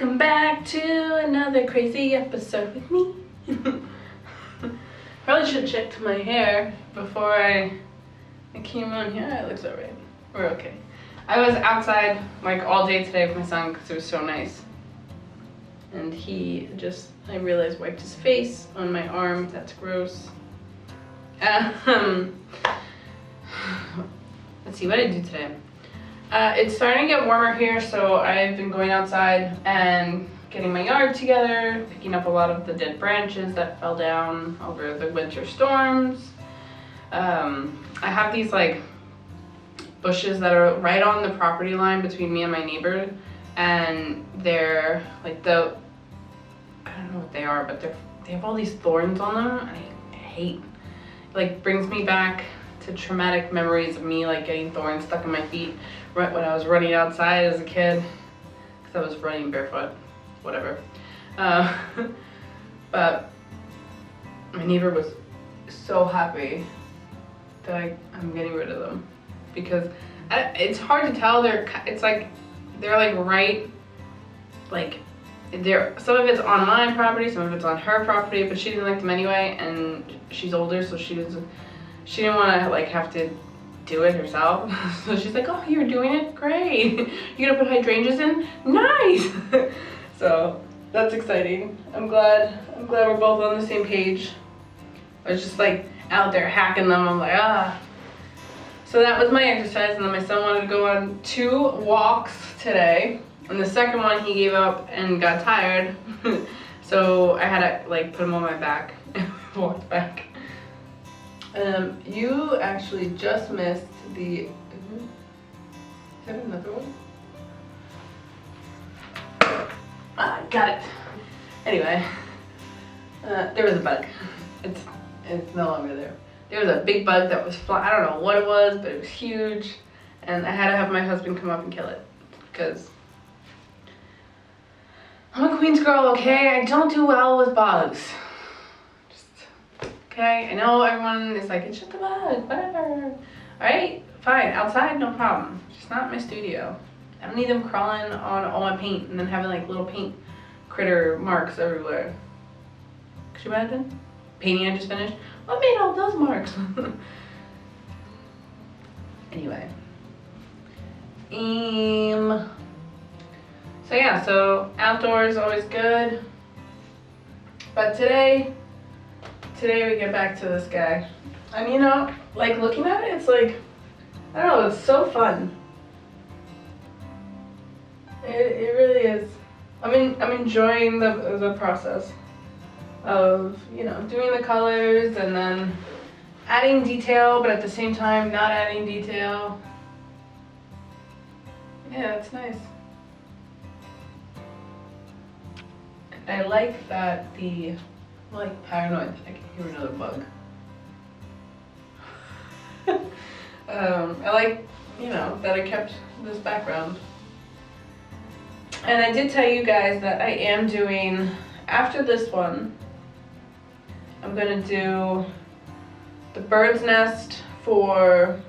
Welcome back to another crazy episode with me. Probably should have checked my hair before I came on here. It looks alright. We're okay. I was outside like all day today with my son because it was so nice. And he just, I realized, wiped his face on my arm. That's gross. Let's see what I do today. It's starting to get warmer here, so I've been going outside and getting my yard together, picking up a lot of the dead branches that fell down over the winter storms. I have these like bushes that are right on the property line between me and my neighbor, and they're like I don't know what they are, but they have all these thorns on them, and I hate. It like brings me back to traumatic memories of me like getting thorns stuck in my feet right when I was running outside as a kid, because I was running barefoot, whatever. But my neighbor was so happy that I'm getting rid of them, because it's hard to tell. They're like right, like some of it's on my property, some of it's on her property, but she didn't like them anyway, and she's older, so she didn't want to like have to do it herself. So she's like, oh, you're doing it? Great. You're gonna put hydrangeas in? Nice. So that's exciting. I'm glad we're both on the same page. I was just like out there hacking them. I'm like, ah. So that was my exercise, and then my son wanted to go on 2 walks today, and the second one he gave up and got tired. So I had to like put him on my back and walked back. You actually just missed the, is that another one? Ah, got it. Anyway, there was a bug. It's no longer there. There was a big bug that was flying. I don't know what it was, but it was huge, and I had to have my husband come up and kill it, because I'm a Queens girl, okay? I don't do well with bugs. Okay, I know everyone is like, it's just a bug, whatever. Alright, fine, outside, no problem. Just not my studio. I don't need them crawling on all my paint and then having like little paint critter marks everywhere. Could you imagine? Painting I just finished. What made all those marks? Anyway. So yeah, so outdoors always good. But today we get back to this guy. And you know, like looking at it, it's like, I don't know, it's so fun. It really is. I'm enjoying the process of, you know, doing the colors and then adding detail, but at the same time not adding detail. Yeah, it's nice. I like that I'm like paranoid that I can hear another bug. I like, you know, that I kept this background. And I did tell you guys that I am doing, after this one, I'm gonna do the bird's nest for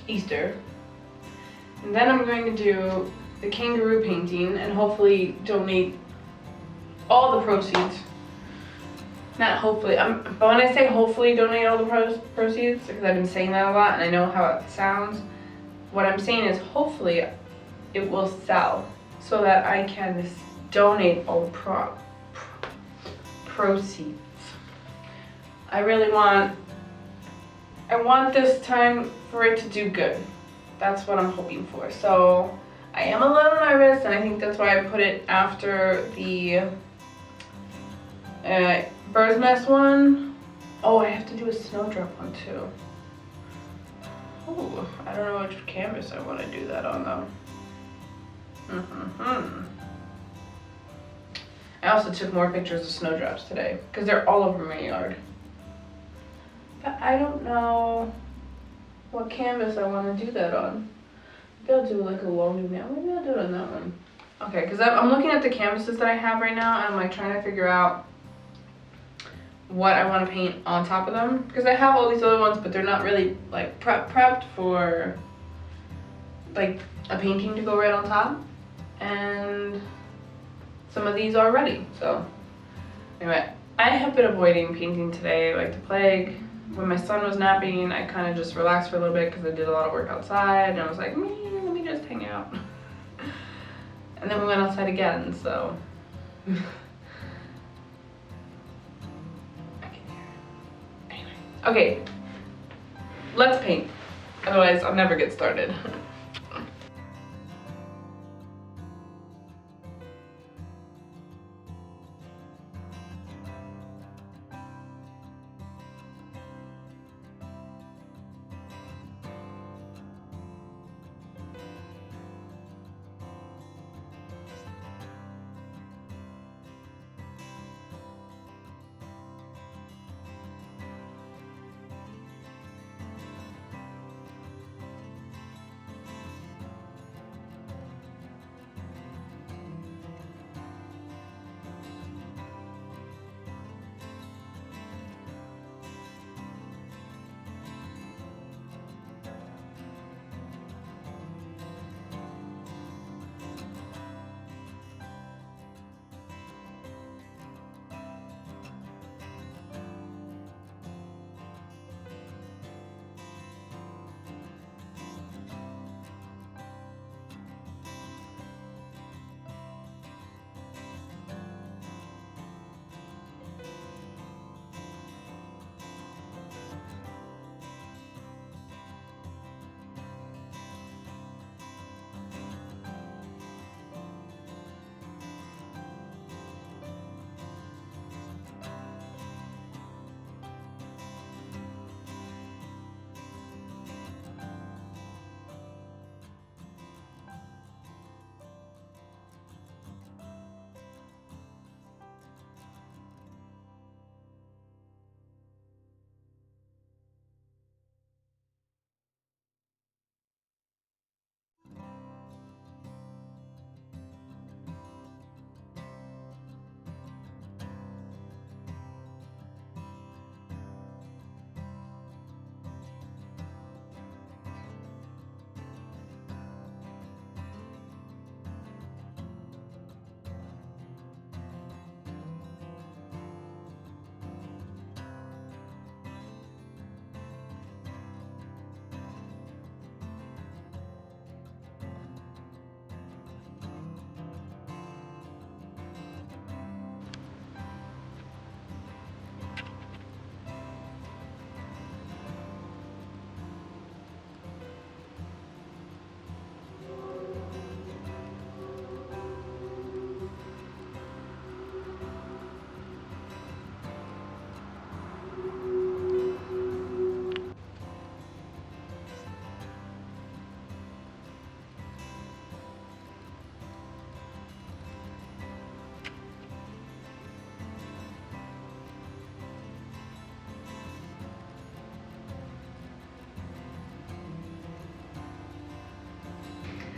Easter. And then I'm going to do the kangaroo painting and hopefully donate all the proceeds. Not hopefully, but when I say hopefully donate all the proceeds, because I've been saying that a lot and I know how it sounds, what I'm saying is hopefully it will sell so that I can donate all the proceeds. I want this time for it to do good. That's what I'm hoping for. So I am a little nervous, and I think that's why I put it after the bird's nest one. Oh, I have to do a snowdrop one too. Ooh, I don't know which canvas I want to do that on though. I also took more pictures of snowdrops today because they're all over my yard. But I don't know what canvas I want to do that on. Maybe I'll do like a long nail. Maybe I'll do it on that one. Okay, because I'm looking at the canvases that I have right now, and I'm like trying to figure out what I want to paint on top of them, because I have all these other ones, but they're not really like prepped for like a painting to go right on top. And some of these are ready. So anyway, I have been avoiding painting today like the plague. When my son was napping, I kind of just relaxed for a little bit because I did a lot of work outside, and I was like, let me just hang out. And then we went outside again, so. I can hear it. Anyway. Okay, let's paint. Otherwise, I'll never get started.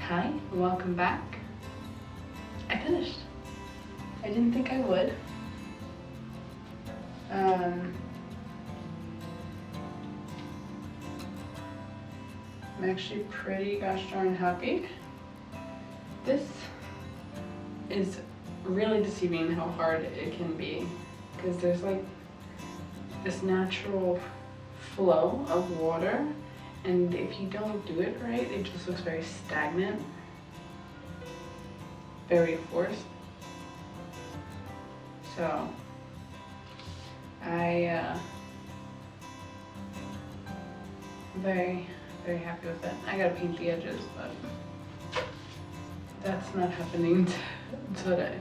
Hi, welcome back. I finished. I didn't think I would. I'm actually pretty gosh darn happy. This is really deceiving how hard it can be, because there's like this natural flow of water, and if you don't do it right, it just looks very stagnant, very forced. So I'm very happy with it. I gotta paint the edges, but that's not happening today.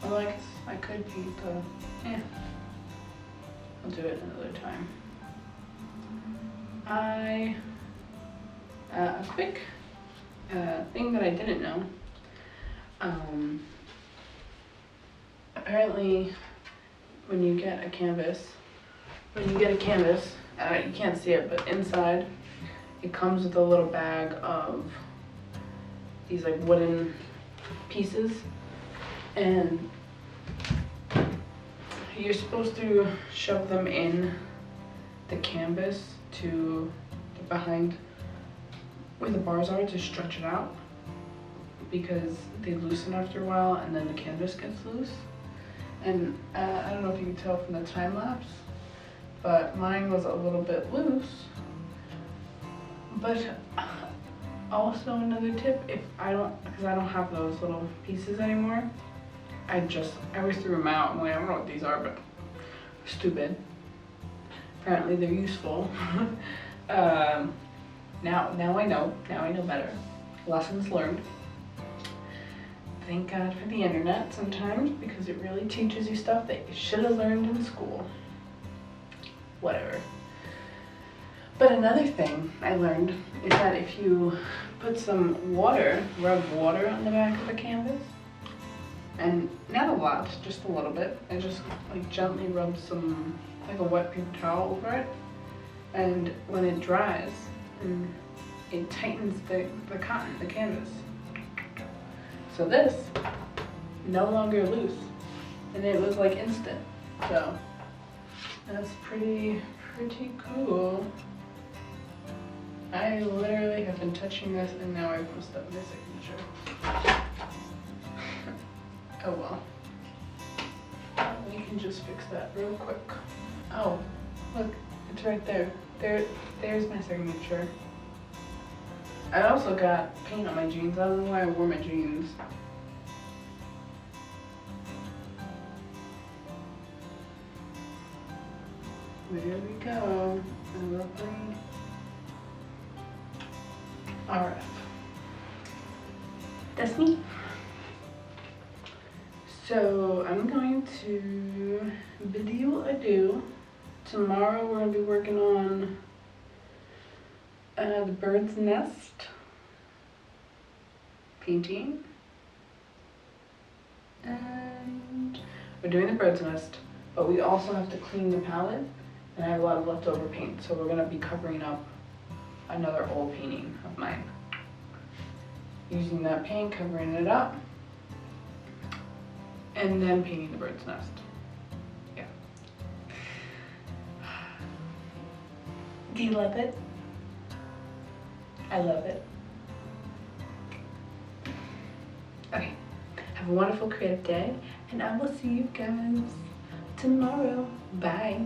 Although I guess I could paint the, I'll do it another time. A quick thing that I didn't know. Apparently, when you get a canvas, you can't see it, but inside it comes with a little bag of these like wooden pieces, and you're supposed to shove them in the canvas to behind where the bars are to stretch it out. because they loosen after a while and then the canvas gets loose. And I don't know if you can tell from the time lapse, but mine was a little bit loose. But also another tip, if I don't, because I don't have those little pieces anymore, I always threw them out. I'm like, I don't know what these are, but stupid. Apparently they're useful. Now I know better. Lessons learned. Thank God for the internet sometimes, because it really teaches you stuff that you should have learned in school. Whatever. But another thing I learned is that if you put some water, rub water on the back of the canvas, and not a lot, just a little bit, and just like gently rub some, like a wet paper towel over it, and when it dries, it tightens the cotton, the canvas. So this, no longer loose, and it was like instant. So that's pretty cool. I literally have been touching this and now I post up my signature. Oh well. We can just fix that real quick. Oh, look, it's right there. There's my signature. I also got paint on my jeans. I don't know why I wore my jeans. There we go. A lovely RF. That's me. So I'm going to bid you adieu. Tomorrow we're going to be working on the bird's nest painting. And we're doing the bird's nest, but we also have to clean the palette, and I have a lot of leftover paint, so we're going to be covering up another old painting of mine. Using that paint, covering it up, and then painting the bird's nest. Yeah. Do you love it? I love it. Okay. Have a wonderful creative day, and I will see you guys tomorrow. Bye.